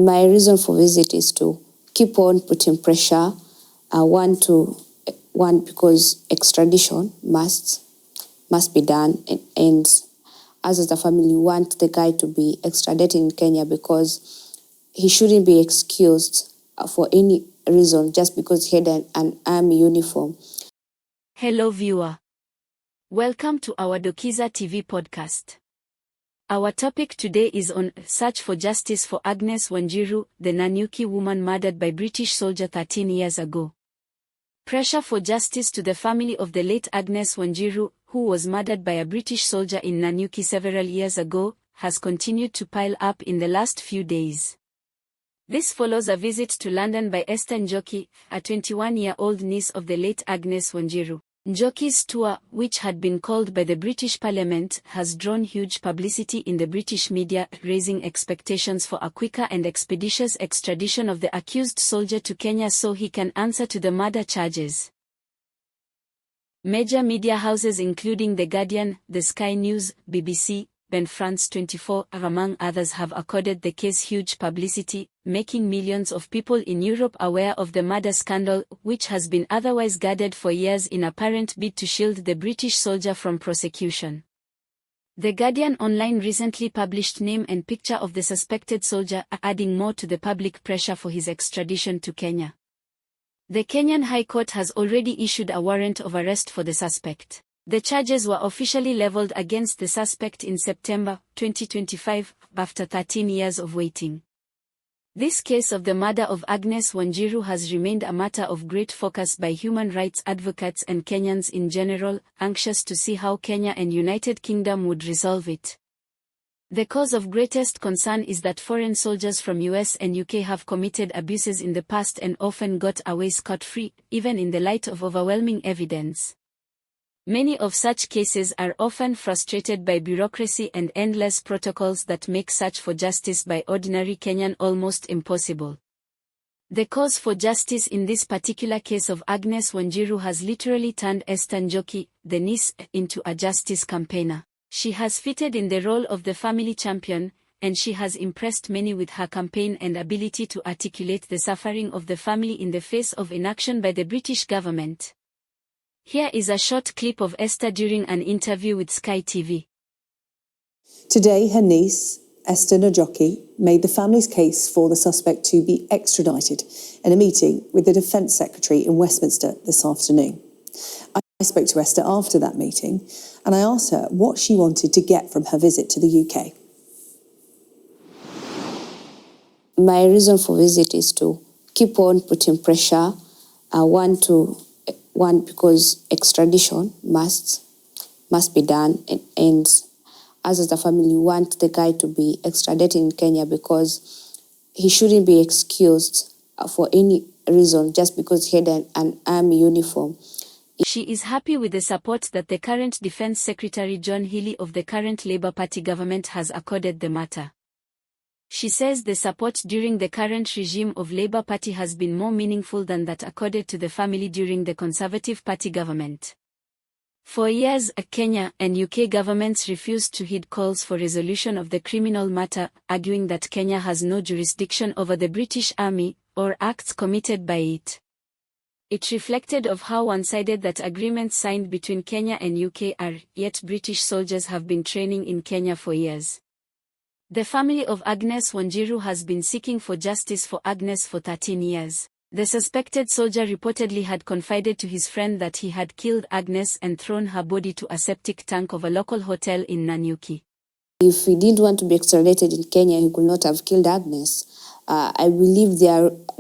My reason for visit is to keep on putting pressure. One, because extradition must be done, and us as a family want the guy to be extradited in Kenya because he shouldn't be excused for any reason just because he had an army uniform. Hello viewer. Welcome to our Dokiza TV podcast. Our topic today is on search for justice for Agnes Wanjiru, the Nanyuki woman murdered by British soldier 13 years ago. Pressure for justice to the family of the late Agnes Wanjiru, who was murdered by a British soldier in Nanyuki several years ago, has continued to pile up in the last few days. This follows a visit to London by Esther Njoki, a 21-year-old niece of the late Agnes Wanjiru. Njoki's tour, which had been called by the British Parliament, has drawn huge publicity in the British media, raising expectations for a quicker and expeditious extradition of the accused soldier to Kenya so he can answer to the murder charges. Major media houses including The Guardian, The Sky News, BBC, and France 24, among others, have accorded the case huge publicity, making millions of people in Europe aware of the murder scandal, which has been otherwise guarded for years in apparent bid to shield the British soldier from prosecution. The Guardian Online recently published name and picture of the suspected soldier, adding more to the public pressure for his extradition to Kenya. The Kenyan High Court has already issued a warrant of arrest for the suspect. The charges were officially leveled against the suspect in September 2025, after 13 years of waiting. This case of the murder of Agnes Wanjiru has remained a matter of great focus by human rights advocates and Kenyans in general, anxious to see how Kenya and United Kingdom would resolve it. The cause of greatest concern is that foreign soldiers from US and UK have committed abuses in the past and often got away scot-free, even in the light of overwhelming evidence. Many of such cases are often frustrated by bureaucracy and endless protocols that make search for justice by ordinary Kenyan almost impossible. The cause for justice in this particular case of Agnes Wanjiru has literally turned Esther Njoki, the niece, into a justice campaigner. She has fitted in the role of the family champion, and she has impressed many with her campaign and ability to articulate the suffering of the family in the face of inaction by the British government. Here is a short clip of Esther during an interview with Sky TV. Today, her niece, Esther Njoki, made the family's case for the suspect to be extradited in a meeting with the Defence Secretary in Westminster this afternoon. I spoke to Esther after that meeting, and I asked her what she wanted to get from her visit to the UK. My reason for visit is to keep on putting pressure. One, because extradition must be done, and us as a family want the guy to be extradited in Kenya because he shouldn't be excused for any reason just because he had an army uniform. She is happy with the support that the current Defence Secretary John Healey of the current Labour Party government has accorded the matter. She says the support during the current regime of Labour Party has been more meaningful than that accorded to the family during the Conservative Party government. For years, Kenya and UK governments refused to heed calls for resolution of the criminal matter, arguing that Kenya has no jurisdiction over the British Army, or acts committed by it. It reflected of how one-sided that agreements signed between Kenya and UK are, yet British soldiers have been training in Kenya for years. The family of Agnes Wanjiru has been seeking for justice for Agnes for 13 years. The suspected soldier reportedly had confided to his friend that he had killed Agnes and thrown her body to a septic tank of a local hotel in Nanyuki. If he didn't want to be extradited in Kenya, he could not have killed Agnes. I believe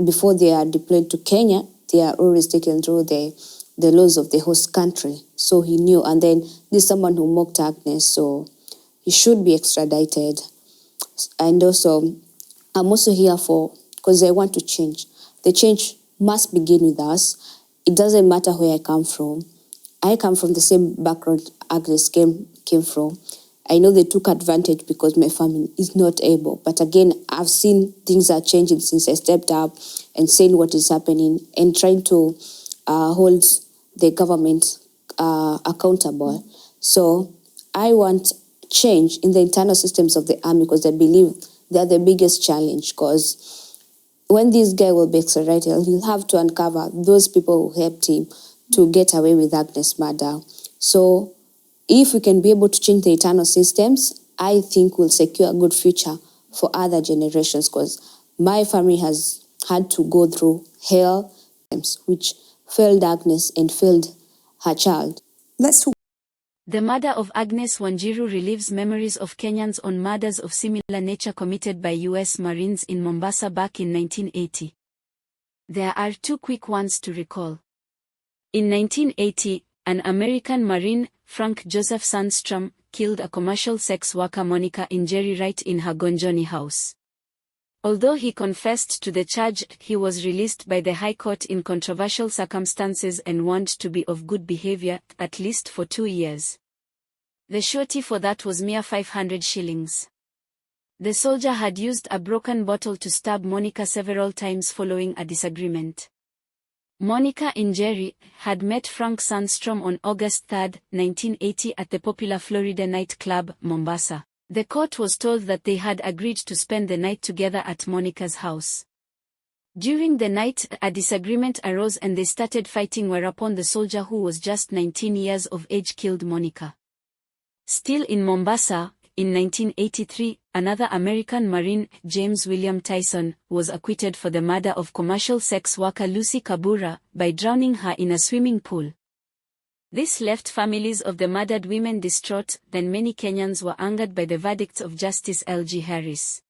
before they are deployed to Kenya, they are always taken through the laws of the host country. So he knew, and then this is someone who mocked Agnes, so he should be extradited. And also, I'm also here because I want to change. The change must begin with us. It doesn't matter where I come from. I come from the same background Agnes came from. I know they took advantage because my family is not able. But again, I've seen things are changing since I stepped up and saying what is happening and trying to hold the government accountable. So I want change in the internal systems of the army because I believe they're the biggest challenge, because when this guy will be extradited, he'll have to uncover those people who helped him to get away with Agnes' murder. So if we can be able to change the internal systems, I think we'll secure a good future for other generations, because my family has had to go through hell, which failed Agnes and failed her child. Let's talk. The murder of Agnes Wanjiru relives memories of Kenyans on murders of similar nature committed by US Marines in Mombasa back in 1980. There are two quick ones to recall. In 1980, an American Marine, Frank Joseph Sandstrom, killed a commercial sex worker Monica Njeri right in her Gonjoni house. Although he confessed to the charge, he was released by the High Court in controversial circumstances and warned to be of good behavior, at least for 2 years. The surety for that was mere 500 shillings. The soldier had used a broken bottle to stab Monica several times following a disagreement. Monica Njeri had met Frank Sandstrom on August 3, 1980 at the popular Florida nightclub, Mombasa. The court was told that they had agreed to spend the night together at Monica's house. During the night, a disagreement arose and they started fighting, whereupon the soldier, who was just 19 years of age, killed Monica. Still in Mombasa, in 1983, another American Marine, James William Tyson, was acquitted for the murder of commercial sex worker Lucy Kabura by drowning her in a swimming pool. This left families of the murdered women distraught, then many Kenyans were angered by the verdicts of Justice L.G. Harris.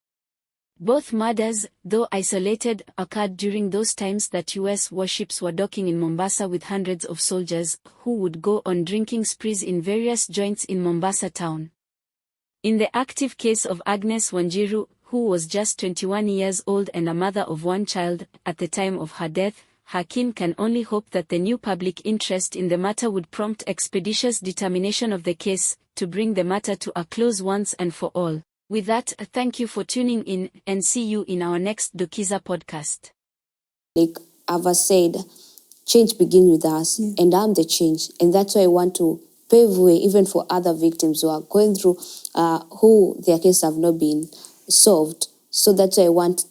Both murders, though isolated, occurred during those times that U.S. warships were docking in Mombasa with hundreds of soldiers, who would go on drinking sprees in various joints in Mombasa town. In the active case of Agnes Wanjiru, who was just 21 years old and a mother of one child, at the time of her death, her kin can only hope that the new public interest in the matter would prompt expeditious determination of the case, to bring the matter to a close once and for all. With that, thank you for tuning in, and see you in our next Dokiza podcast. Like Ava said, change begins with us, and I'm the change. And that's why I want to pave way even for other victims who are going through, who their cases have not been solved. So that's why I want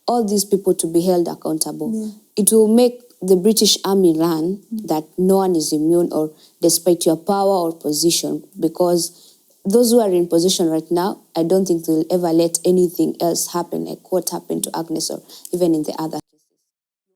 all these people to be held accountable. It will make the British Army learn that no one is immune, or despite your power or position, because those who are in position right now, I don't think they'll ever let anything else happen, like what happened to Agnes or even in the other.